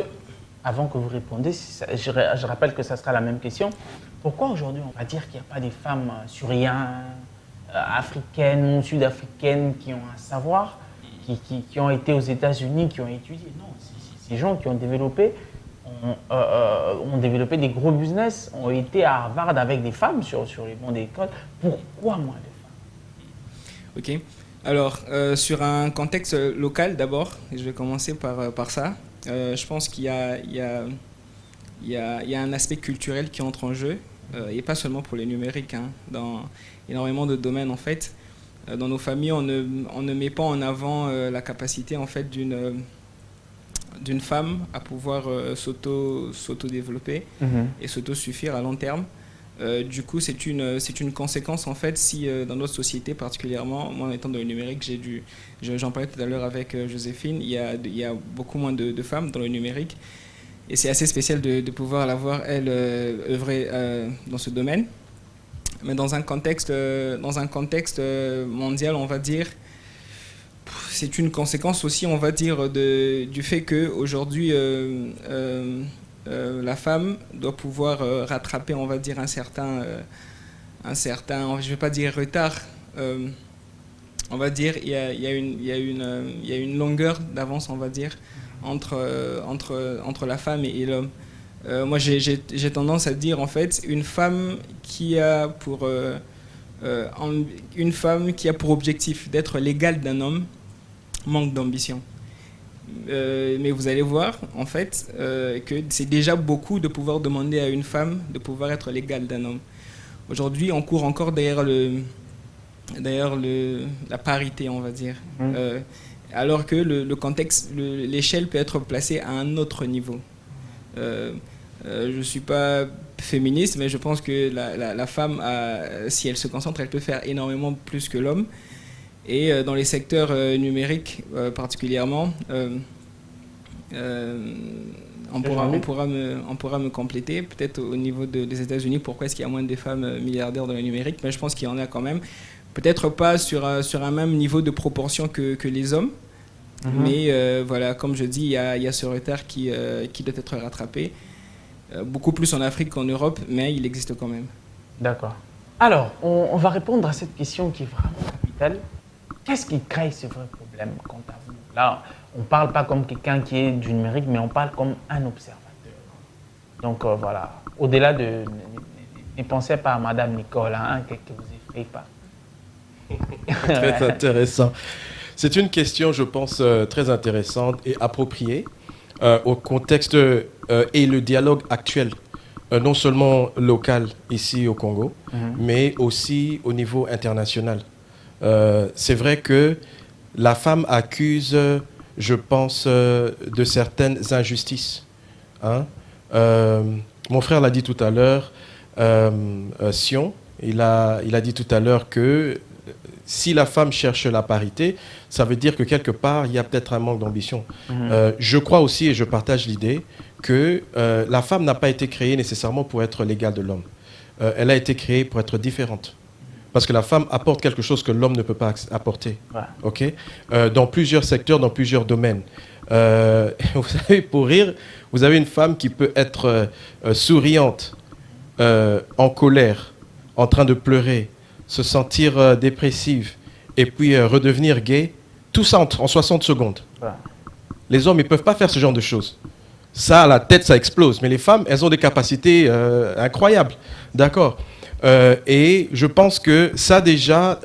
avant que vous répondiez, je rappelle que ça sera la même question. Pourquoi aujourd'hui on va dire qu'il n'y a pas des femmes syriennes, africaines ou sud-africaines qui ont un savoir, qui ont été aux États-Unis, qui ont étudié ? Non, ces gens qui ont développé des gros business, ont été à Harvard avec des femmes sur les bancs d'école. Pourquoi moins de femmes ? Ok. Alors, sur un contexte local d'abord, et je vais commencer par ça, je pense qu'il y a un aspect culturel qui entre en jeu, et pas seulement pour les numériques, hein, dans énormément de domaines en fait. Dans nos familles, on ne met pas en avant la capacité en fait d'une femme à pouvoir s'auto-développer et s'auto-suffire à long terme. Du coup, c'est une conséquence en fait si dans notre société particulièrement, moi en étant dans le numérique, j'en parlais tout à l'heure avec Joséphine, il y a beaucoup moins de femmes dans le numérique et c'est assez spécial de pouvoir la voir elle œuvrer dans ce domaine. Mais dans un contexte mondial, on va dire, c'est une conséquence aussi, on va dire, du fait qu'aujourd'hui, la femme doit pouvoir rattraper, on va dire, un certain, je ne vais pas dire retard, on va dire, il y a une longueur d'avance, on va dire, entre la femme et l'homme. Moi, j'ai tendance à dire, en fait, une femme qui a pour objectif d'être l'égale d'un homme manque d'ambition. Mais vous allez voir, en fait, que c'est déjà beaucoup de pouvoir demander à une femme de pouvoir être l'égale d'un homme. Aujourd'hui, on court encore derrière la parité, on va dire. Alors que le contexte, l'échelle peut être placée à un autre niveau. Je ne suis pas féministe, mais je pense que la femme, si elle se concentre, elle peut faire énormément plus que l'homme. Et dans les secteurs numériques particulièrement, on pourra me compléter. Peut-être au niveau des États-Unis, pourquoi est-ce qu'il y a moins de femmes milliardaires dans le numérique? Mais je pense qu'il y en a quand même. Peut-être pas sur un même niveau de proportion que les hommes. Mais voilà, comme je dis, il y a ce retard qui doit être rattrapé. Beaucoup plus en Afrique qu'en Europe, mais il existe quand même. D'accord. Alors, on va répondre à cette question qui est vraiment capitale. Qu'est-ce qui crée ce vrai problème quant à vous? Là, on ne parle pas comme quelqu'un qui est du numérique, mais on parle comme un observateur. Donc voilà, au-delà de... Ne pensez pas à Madame Nicole, hein, que vous effrayez pas. Très intéressant. C'est une question, je pense, très intéressante et appropriée au contexte et le dialogue actuel, non seulement local ici au Congo, mais aussi au niveau international. C'est vrai que la femme accuse, je pense, de certaines injustices. Hein. Mon frère l'a dit tout à l'heure, Sion, il a dit tout à l'heure que si la femme cherche la parité, ça veut dire que quelque part, il y a peut-être un manque d'ambition. Je crois aussi, et je partage l'idée, que la femme n'a pas été créée nécessairement pour être l'égale de l'homme. Elle a été créée pour être différente. Parce que la femme apporte quelque chose que l'homme ne peut pas apporter. Ouais. Okay? Dans plusieurs secteurs, dans plusieurs domaines. Vous savez, pour rire, vous avez une femme qui peut être souriante, en colère, en train de pleurer, se sentir dépressive et puis redevenir gay, tout ça en 60 secondes. Ouais. Les hommes, ils ne peuvent pas faire ce genre de choses. Ça, à la tête, ça explose. Mais les femmes, elles ont des capacités incroyables. D'accord. Et je pense que ça déjà,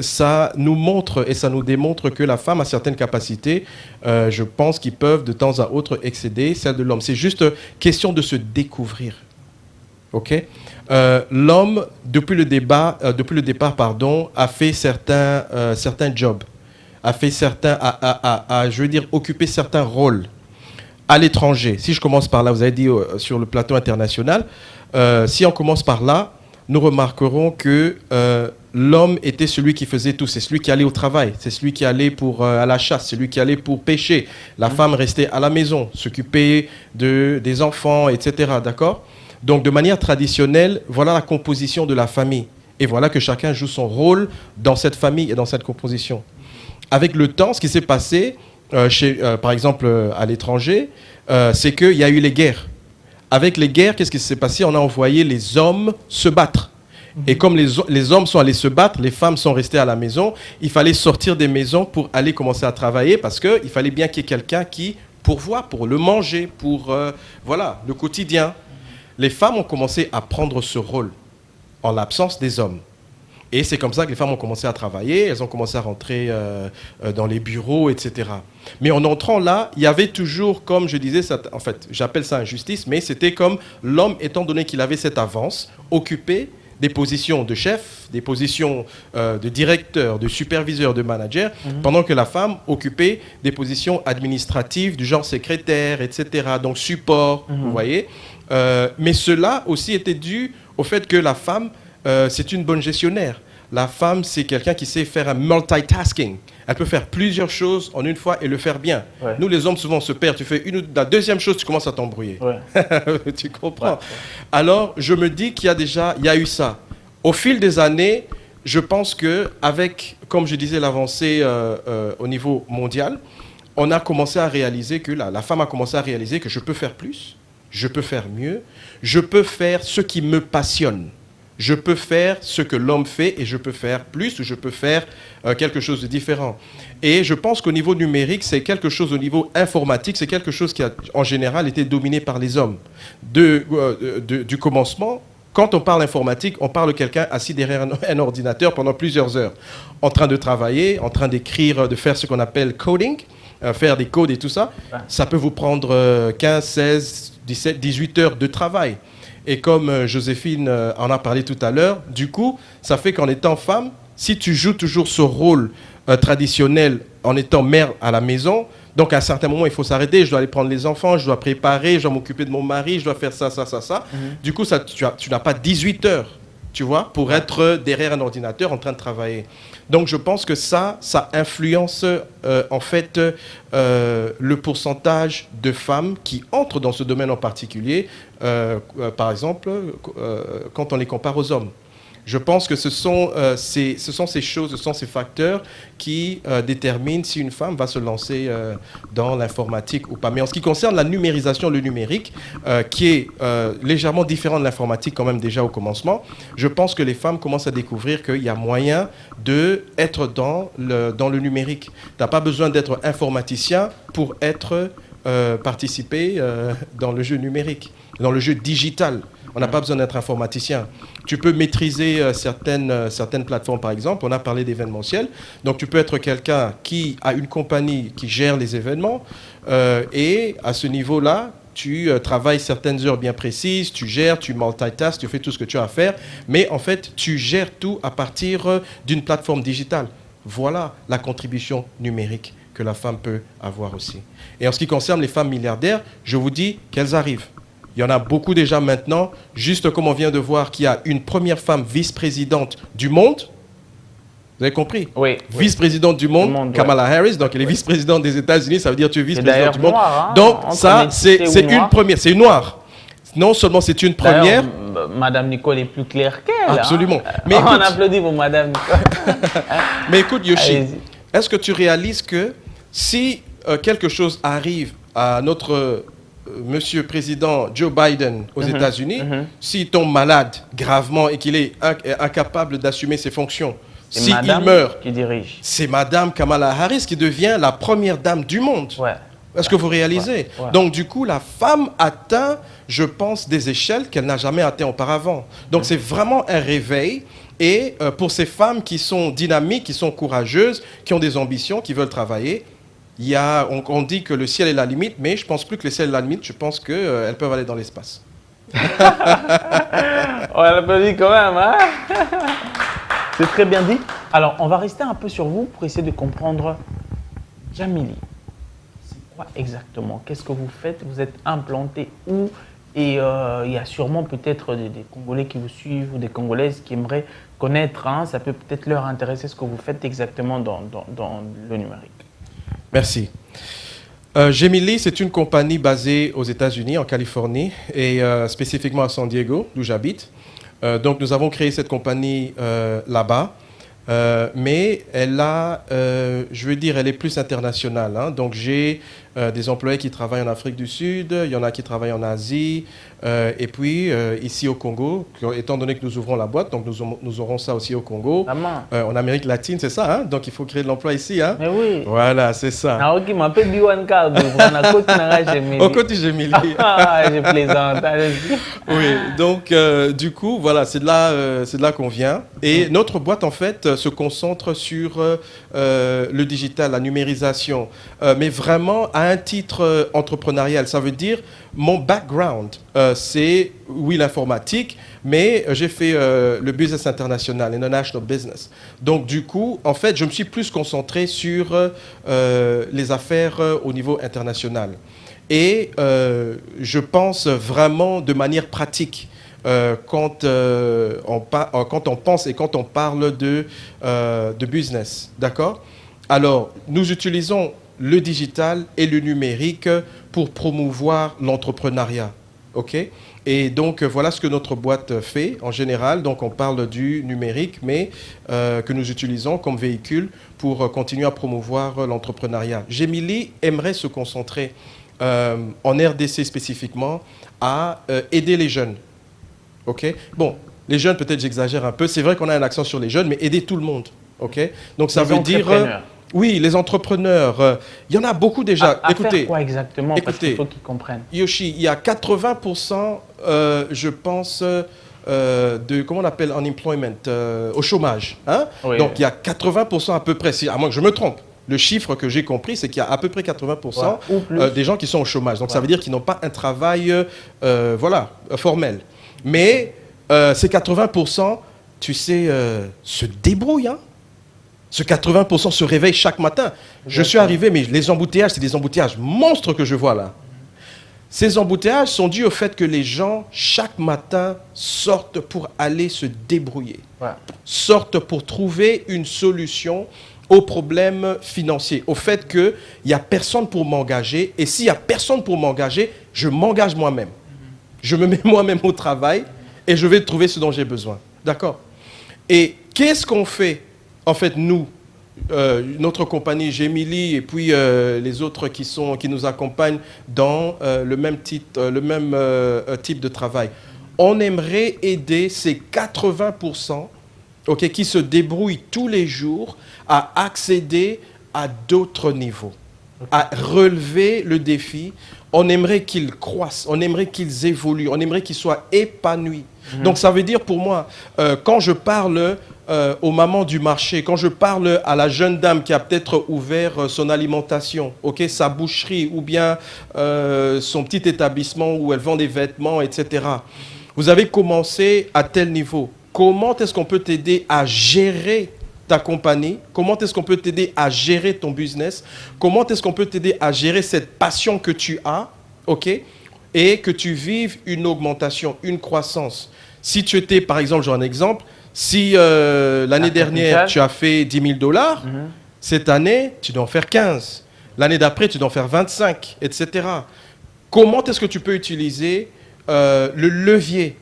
ça nous montre et ça nous démontre que la femme a certaines capacités, je pense, qui peuvent de temps à autre excéder celles de l'homme. C'est juste question de se découvrir. Ok. L'homme, depuis le départ, a fait certains jobs, a fait je veux dire, occupé certains rôles à l'étranger. Si je commence par là, vous avez dit sur le plateau international, si on commence par là, nous remarquerons que l'homme était celui qui faisait tout. C'est celui qui allait au travail, c'est celui qui allait à la chasse, c'est celui qui allait pour pêcher. La femme restait à la maison, s'occuper des enfants, etc. D'accord ? Donc, de manière traditionnelle, voilà la composition de la famille. Et voilà que chacun joue son rôle dans cette famille et dans cette composition. Avec le temps, ce qui s'est passé, par exemple, à l'étranger, c'est qu'il y a eu les guerres. Avec les guerres, qu'est-ce qui s'est passé? On a envoyé les hommes se battre. Et comme les hommes sont allés se battre, les femmes sont restées à la maison. Il fallait sortir des maisons pour aller commencer à travailler parce qu'il fallait bien qu'il y ait quelqu'un qui pourvoie pour le manger, pour le quotidien. Les femmes ont commencé à prendre ce rôle en l'absence des hommes. Et c'est comme ça que les femmes ont commencé à travailler, elles ont commencé à rentrer dans les bureaux, etc. Mais en entrant là, il y avait toujours, comme je disais, en fait, j'appelle ça injustice, mais c'était comme l'homme, étant donné qu'il avait cette avance, occupait des positions de chef, des positions de directeur, de superviseur, de manager, pendant que la femme occupait des positions administratives du genre secrétaire, etc. Donc support, vous voyez. Mais cela aussi était dû au fait que la femme, c'est une bonne gestionnaire. La femme, c'est quelqu'un qui sait faire un multitasking. Elle peut faire plusieurs choses en une fois et le faire bien. Ouais. Nous, les hommes, souvent, on se perd. Tu fais la deuxième chose, tu commences à t'embrouiller. Ouais. Tu comprends? Ouais. Alors, je me dis qu'il y a eu ça. Au fil des années, je pense qu'avec, comme je disais, l'avancée au niveau mondial, on a commencé à réaliser que la femme a commencé à réaliser que je peux faire plus, je peux faire mieux, je peux faire ce qui me passionne. Je peux faire ce que l'homme fait et je peux faire plus ou je peux faire quelque chose de différent. Et je pense qu'au niveau numérique, c'est quelque chose au niveau informatique, c'est quelque chose qui a en général été dominé par les hommes. Du commencement, quand on parle informatique, on parle de quelqu'un assis derrière un ordinateur pendant plusieurs heures, en train de travailler, en train d'écrire, de faire ce qu'on appelle coding, faire des codes et tout ça. Ça peut vous prendre 15, 16, 17, 18 heures de travail. Et comme Joséphine en a parlé tout à l'heure, du coup, ça fait qu'en étant femme, si tu joues toujours ce rôle traditionnel en étant mère à la maison, donc à un certain moment, il faut s'arrêter. Je dois aller prendre les enfants, je dois préparer, je dois m'occuper de mon mari, je dois faire ça. Du coup, tu n'as pas 18 heures tu vois, pour être derrière un ordinateur en train de travailler. Donc je pense que ça influence en fait le pourcentage de femmes qui entrent dans ce domaine en particulier, par exemple, quand on les compare aux hommes. Je pense que ce sont ces choses, ce sont ces facteurs qui déterminent si une femme va se lancer dans l'informatique ou pas. Mais en ce qui concerne la numérisation, le numérique, qui est légèrement différent de l'informatique quand même déjà au commencement, je pense que les femmes commencent à découvrir qu'il y a moyen d'être dans le numérique. Tu n'as pas besoin d'être informaticien pour participer dans le jeu numérique, dans le jeu digital. On n'a pas besoin d'être informaticien. Tu peux maîtriser certaines plateformes, par exemple. On a parlé d'événementiel. Donc, tu peux être quelqu'un qui a une compagnie qui gère les événements. Et à ce niveau-là, tu travailles certaines heures bien précises, tu gères, tu multitasks, tu fais tout ce que tu as à faire. Mais en fait, tu gères tout à partir d'une plateforme digitale. Voilà la contribution numérique que la femme peut avoir aussi. Et en ce qui concerne les femmes milliardaires, je vous dis qu'elles arrivent. Il y en a beaucoup déjà maintenant, juste comme on vient de voir qu'il y a une première femme vice-présidente du monde. Vous avez compris? Oui. Vice-présidente du monde, Kamala Harris. Donc, elle est vice-présidente des États-Unis, ça veut dire que tu es vice-présidente du monde. Noir, hein, donc, ça, c'est une première. C'est une noire. Non seulement c'est une première. Madame Nicole est plus claire qu'elle. Absolument. Hein. Mais écoute, on applaudit pour Madame Nicole. Mais écoute, Yoshi, est-ce que tu réalises que si quelque chose arrive à notre Monsieur Président Joe Biden aux États-Unis, s'il tombe malade gravement et qu'il est incapable d'assumer ses fonctions, s'il meurt, qui dirige. C'est Madame Kamala Harris qui devient la première dame du monde. Ouais. Est-ce que vous réalisez? Ouais. Donc, du coup, la femme atteint, je pense, des échelles qu'elle n'a jamais atteintes auparavant. Donc, c'est vraiment un réveil. Et pour ces femmes qui sont dynamiques, qui sont courageuses, qui ont des ambitions, qui veulent travailler, on dit que le ciel est la limite, mais je ne pense plus que le ciel est la limite. Je pense qu'elles peuvent aller dans l'espace. On l'applaudit quand même, hein? C'est très bien dit. Alors, on va rester un peu sur vous pour essayer de comprendre Jamily. Quoi exactement? Qu'est-ce que vous faites? Vous êtes implanté où? Et il y a sûrement peut-être des Congolais qui vous suivent ou des Congolaises qui aimeraient connaître. Hein, ça peut peut-être leur intéresser ce que vous faites exactement dans le numérique. Merci. Jamily, c'est une compagnie basée aux États-Unis, en Californie, et spécifiquement à San Diego, d'où j'habite. Donc nous avons créé cette compagnie là-bas. Mais elle elle est plus internationale. Hein. Donc j'ai des employés qui travaillent en Afrique du Sud, il y en a qui travaillent en Asie, et puis ici au Congo, étant donné que nous ouvrons la boîte, donc nous aurons ça aussi au Congo. En Amérique latine, c'est ça, hein. Donc il faut créer de l'emploi ici. Hein. Mais oui. Voilà, c'est ça. Je m'appelle Biwan Kado, on côté Jamily. Je plaisante. Oui, donc du coup, voilà, c'est de là qu'on vient. Et notre boîte, en fait, se concentre sur le digital, la numérisation, mais vraiment à un titre entrepreneurial. Ça veut dire, mon background, c'est, oui, l'informatique, mais j'ai fait le business international, international business. Donc, du coup, en fait, je me suis plus concentré sur les affaires au niveau international. Et je pense vraiment de manière pratique. Quand on pense et quand on parle de business, d'accord? Alors, nous utilisons le digital et le numérique pour promouvoir l'entrepreneuriat, ok? Et donc, voilà ce que notre boîte fait en général. Donc, on parle du numérique, mais que nous utilisons comme véhicule pour continuer à promouvoir l'entrepreneuriat. Jamily aimerait se concentrer en RDC spécifiquement à aider les jeunes. Ok. Bon, les jeunes, peut-être j'exagère un peu. C'est vrai qu'on a un accent sur les jeunes, mais aider tout le monde. Ok. Donc ça veut dire, oui, les entrepreneurs. Il y en a beaucoup déjà. Écoutez, faire quoi exactement? Parce qu'il faut qu'ils comprennent. Yoshi, il y a 80%, je pense, de comment on appelle unemployment, au chômage. Hein? Oui, donc il y a 80% à peu près. À moins que je me trompe. Le chiffre que j'ai compris, c'est qu'il y a à peu près 80% des gens qui sont au chômage. Donc ça veut dire qu'ils n'ont pas un travail, formel. Mais ces 80%, tu sais, se débrouillent. Hein. Ce 80% se réveillent chaque matin. Je suis arrivé, mais les embouteillages, c'est des embouteillages monstres que je vois là. Ces embouteillages sont dus au fait que les gens, chaque matin, sortent pour aller se débrouiller, sortent pour trouver une solution aux problèmes financiers, au fait qu'il n'y a personne pour m'engager, et s'il n'y a personne pour m'engager, je m'engage moi-même. Je me mets moi-même au travail et je vais trouver ce dont j'ai besoin. D'accord? Et qu'est-ce qu'on fait, en fait, nous, notre compagnie, Gemili, et puis les autres qui nous accompagnent dans le même type de travail. On aimerait aider ces 80% qui se débrouillent tous les jours à accéder à d'autres niveaux, à relever le défi. On aimerait qu'ils croissent, on aimerait qu'ils évoluent, on aimerait qu'ils soient épanouis. Donc ça veut dire pour moi, quand je parle aux mamans du marché, quand je parle à la jeune dame qui a peut-être ouvert son alimentation, sa boucherie ou bien son petit établissement où elle vend des vêtements, etc. Vous avez commencé à tel niveau. Comment est-ce qu'on peut t'aider à gérer ta compagnie? Comment est-ce qu'on peut t'aider à gérer ton business? Comment est-ce qu'on peut t'aider à gérer cette passion que tu as, et que tu vives une augmentation, une croissance? Si tu étais, par exemple, j'ai un exemple, si l'année dernière, tu as fait $10 000, cette année, tu dois en faire 15. L'année d'après, tu dois en faire 25, etc. Comment est-ce que tu peux utiliser le levier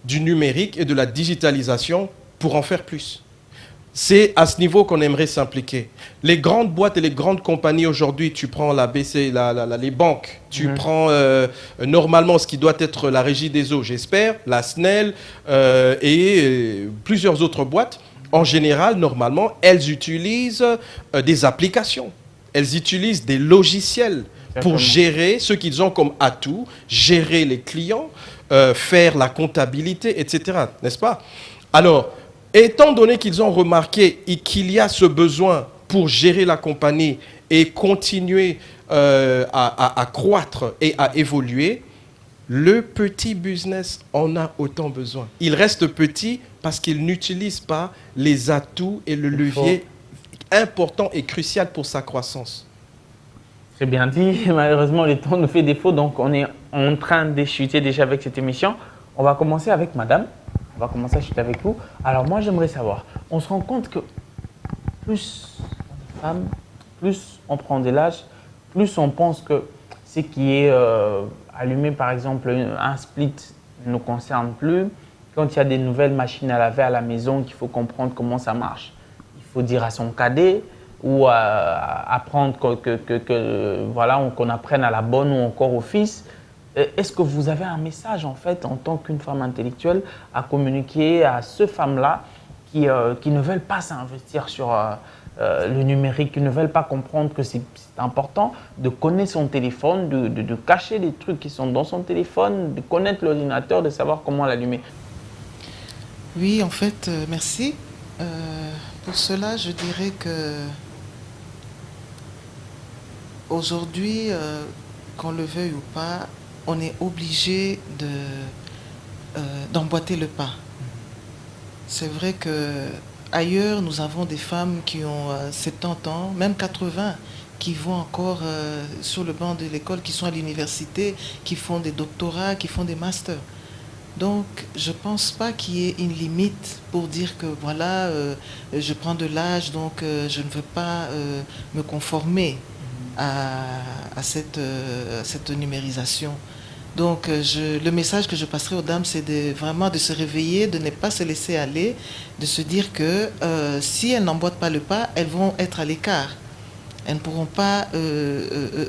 du numérique et de la digitalisation pour en faire plus? C'est à ce niveau qu'on aimerait s'impliquer. Les grandes boîtes et les grandes compagnies aujourd'hui, tu prends la BC, les banques, tu prends normalement ce qui doit être la Régie des eaux, j'espère, la SNEL et plusieurs autres boîtes. En général, normalement, elles utilisent des applications. Elles utilisent des logiciels pour gérer ce qu'ils ont comme atout, gérer les clients, faire la comptabilité, etc. N'est-ce pas? Alors, étant donné qu'ils ont remarqué qu'il y a ce besoin pour gérer la compagnie et continuer à croître et à évoluer, le petit business en a autant besoin. Il reste petit parce qu'il n'utilise pas les atouts et le levier important et crucial pour sa croissance. Très bien dit. Malheureusement, le temps nous fait défaut, donc on est en train de chuter déjà avec cette émission. On va commencer avec madame. On va commencer à chuter avec vous. Alors moi, j'aimerais savoir, on se rend compte que plus on est femme, plus on prend de l'âge, plus on pense que ce qui est allumé, par exemple, un split ne nous concerne plus. Quand il y a des nouvelles machines à laver à la maison, qu'il faut comprendre comment ça marche, il faut dire à son cadet ou apprendre qu'on apprenne à la bonne ou encore au fils. Est-ce que vous avez un message, en fait, en tant qu'une femme intellectuelle, à communiquer à ces femmes-là qui ne veulent pas s'investir sur le numérique, qui ne veulent pas comprendre que c'est important de connaître son téléphone, de cacher les trucs qui sont dans son téléphone, de connaître l'ordinateur, de savoir comment l'allumer? Oui, en fait, merci. Pour cela, je dirais que aujourd'hui, qu'on le veuille ou pas, on est obligé d'emboîter le pas. C'est vrai qu'ailleurs, nous avons des femmes qui ont 70 ans, même 80, qui vont encore sur le banc de l'école, qui sont à l'université, qui font des doctorats, qui font des masters. Donc, je ne pense pas qu'il y ait une limite pour dire que voilà, je prends de l'âge, donc je ne veux pas me conformer à cette numérisation. Donc, le message que je passerai aux dames, c'est vraiment de se réveiller, de ne pas se laisser aller, de se dire que si elles n'emboîtent pas le pas, elles vont être à l'écart. Elles ne pourront pas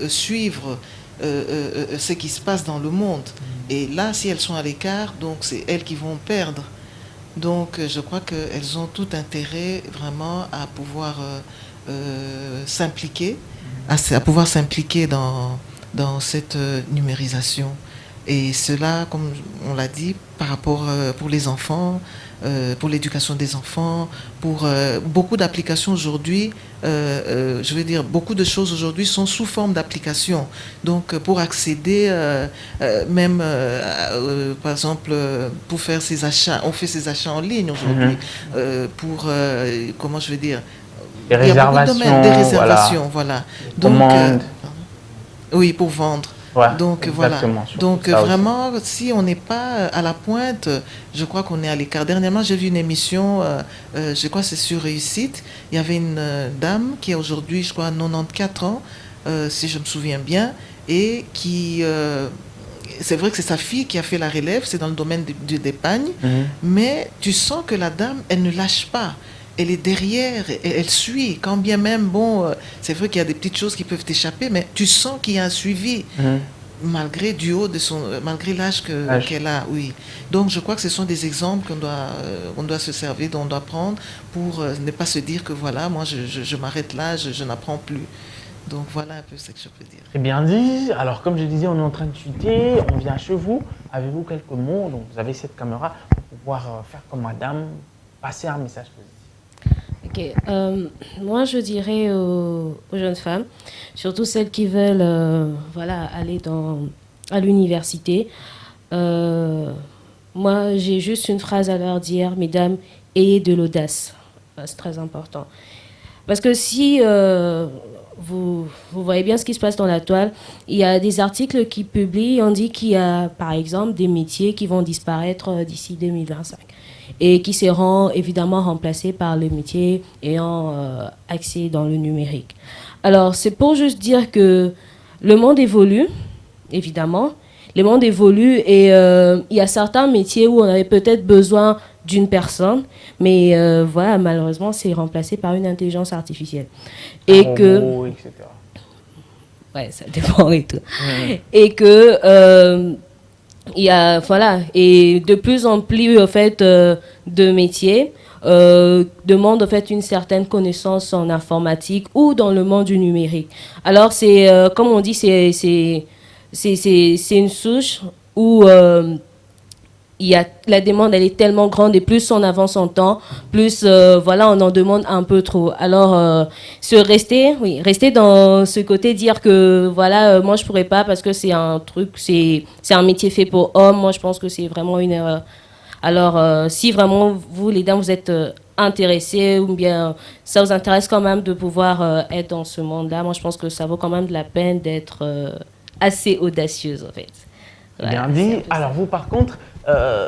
suivre ce qui se passe dans le monde. Et là, si elles sont à l'écart, donc c'est elles qui vont perdre. Donc, je crois qu'elles ont tout intérêt vraiment à pouvoir s'impliquer, à pouvoir s'impliquer dans cette numérisation. Et cela, comme on l'a dit, par rapport pour les enfants, pour l'éducation des enfants, pour beaucoup d'applications aujourd'hui, je veux dire, beaucoup de choses aujourd'hui sont sous forme d'applications. Donc, pour accéder, même, par exemple, pour faire ses achats, on fait ses achats en ligne aujourd'hui, pour, comment je veux dire, des réservations, des réservations, voilà. Donc, oui, pour vendre. Ouais, Donc voilà. exactement, surtout Donc ça aussi. vraiment, si on n'est pas à la pointe, je crois qu'on est à l'écart. Dernièrement, j'ai vu une émission, je crois que c'est sur Réussite. Il y avait une dame qui a aujourd'hui, je crois, 94 ans, si je me souviens bien, et qui... c'est vrai que c'est sa fille qui a fait la relève, c'est dans le domaine d'épargne, mais tu sens que la dame, elle ne lâche pas. Elle est derrière, elle suit, quand bien même, bon, c'est vrai qu'il y a des petites choses qui peuvent t'échapper, mais tu sens qu'il y a un suivi, malgré du haut de son, malgré l'âge qu'elle a, oui. Donc je crois que ce sont des exemples on doit se servir, dont on doit prendre pour ne pas se dire que voilà, moi je m'arrête là, je n'apprends plus. Donc voilà un peu ce que je peux dire. Très bien dit. Alors, comme je disais, on est en train de chuter, on vient chez vous. Avez-vous quelques mots? Donc, vous avez cette caméra pour pouvoir faire comme madame, passer un message positif. Ok. Moi, je dirais aux jeunes femmes, surtout celles qui veulent voilà, aller à l'université, moi, j'ai juste une phrase à leur dire, mesdames, ayez de l'audace. C'est très important. Parce que si vous voyez bien ce qui se passe dans la toile, il y a des articles qui publient, on dit qu'il y a par exemple des métiers qui vont disparaître d'ici 2025 et qui seront évidemment remplacés par les métiers ayant accès dans le numérique. Alors c'est pour juste dire que le monde évolue, évidemment. Le monde évolue et il y a certains métiers où on avait peut-être besoin d'une personne, mais voilà, malheureusement, c'est remplacé par une intelligence artificielle. Et robot, etc. Ouais, ça dépend et tout. Et que il y a, voilà, et de plus en plus, en fait, de métiers demandent, en fait, une certaine connaissance en informatique ou dans le monde du numérique. Alors, c'est, comme on dit, c'est une souche où il y a, la demande, elle est tellement grande et plus on avance en temps, plus voilà, on en demande un peu trop. Alors, rester dans ce côté, dire que voilà, moi je pourrais pas parce que c'est un truc, c'est un métier fait pour hommes. Moi, je pense que c'est vraiment une erreur. Alors, si vraiment vous, les dames, vous êtes intéressées ou bien ça vous intéresse quand même de pouvoir être dans ce monde-là, moi je pense que ça vaut quand même de la peine d'être assez audacieuse en fait. Bien dit. Alors vous, par contre,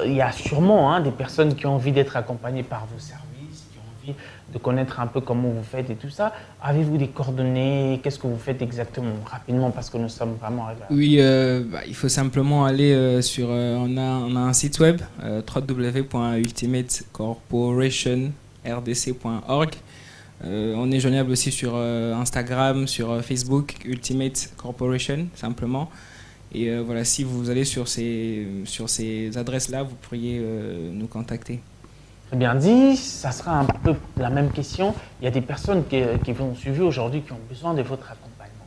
il y a sûrement des personnes qui ont envie d'être accompagnées par vos services, qui ont envie de connaître un peu comment vous faites et tout ça. Avez-vous des coordonnées? Qu'est-ce que vous faites exactement? Rapidement, parce que nous sommes vraiment arrivés à... Oui, il faut simplement aller sur... on a un site web, www.ultimatecorporationrdc.org. On est joignable aussi sur Instagram, sur Facebook, Ultimate Corporation, simplement. Et voilà, si vous allez sur ces adresses-là, vous pourriez nous contacter. Très bien dit. Ça sera un peu la même question. Il y a des personnes qui vous ont suivi aujourd'hui qui ont besoin de votre accompagnement.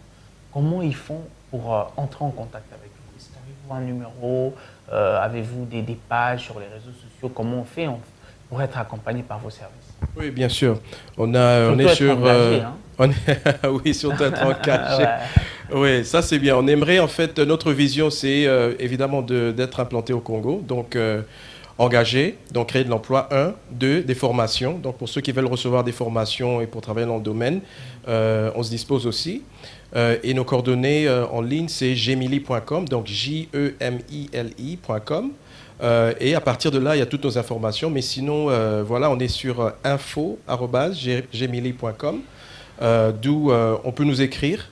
Comment ils font pour entrer en contact avec vous? Est-ce qu'avez-vous un numéro? Avez-vous des pages sur les réseaux sociaux? Comment on fait pour être accompagné par vos services? Oui, bien sûr. On est sur... Engagé, oui, surtout être engagé. Oui, ça c'est bien. On aimerait, en fait, notre vision, c'est évidemment d'être implanté au Congo. Donc, engagé, donc créer de l'emploi, 1. 2, des formations. Donc, pour ceux qui veulent recevoir des formations et pour travailler dans le domaine, on se dispose aussi. Et nos coordonnées en ligne, c'est gemili.com, donc JEMILI.com. Et à partir de là, il y a toutes nos informations. Mais sinon, voilà, on est sur info@gemili.com, d'où on peut nous écrire.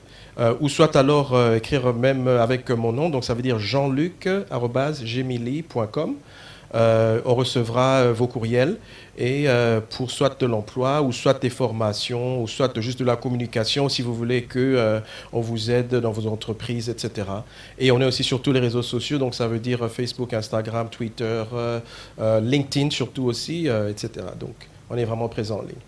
Ou soit alors écrire même avec mon nom, donc ça veut dire jeanluc@gemili.com. On recevra vos courriels et pour soit de l'emploi ou soit des formations ou soit juste de la communication si vous voulez que on vous aide dans vos entreprises, etc. Et on est aussi sur tous les réseaux sociaux, donc ça veut dire Facebook, Instagram, Twitter, LinkedIn surtout aussi, etc. Donc on est vraiment présent en ligne.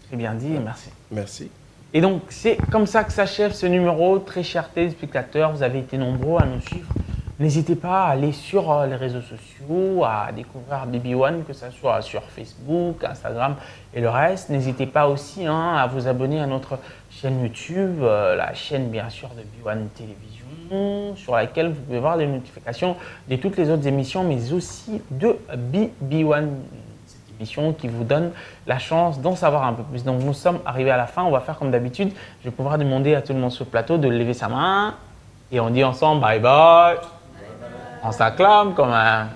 Très bien dit, merci. Merci. Et donc, c'est comme ça que s'achève ce numéro. Très chers téléspectateurs, vous avez été nombreux à nous suivre. N'hésitez pas à aller sur les réseaux sociaux, à découvrir BB1, que ce soit sur Facebook, Instagram et le reste. N'hésitez pas aussi à vous abonner à notre chaîne YouTube, la chaîne bien sûr de BB1 Télévision, sur laquelle vous pouvez voir les notifications de toutes les autres émissions, mais aussi de BB1. Émission qui vous donne la chance d'en savoir un peu plus. Donc nous sommes arrivés à la fin, on va faire comme d'habitude. Je vais pouvoir demander à tout le monde sur le plateau de lever sa main Et on dit ensemble bye bye. On s'acclame comme un...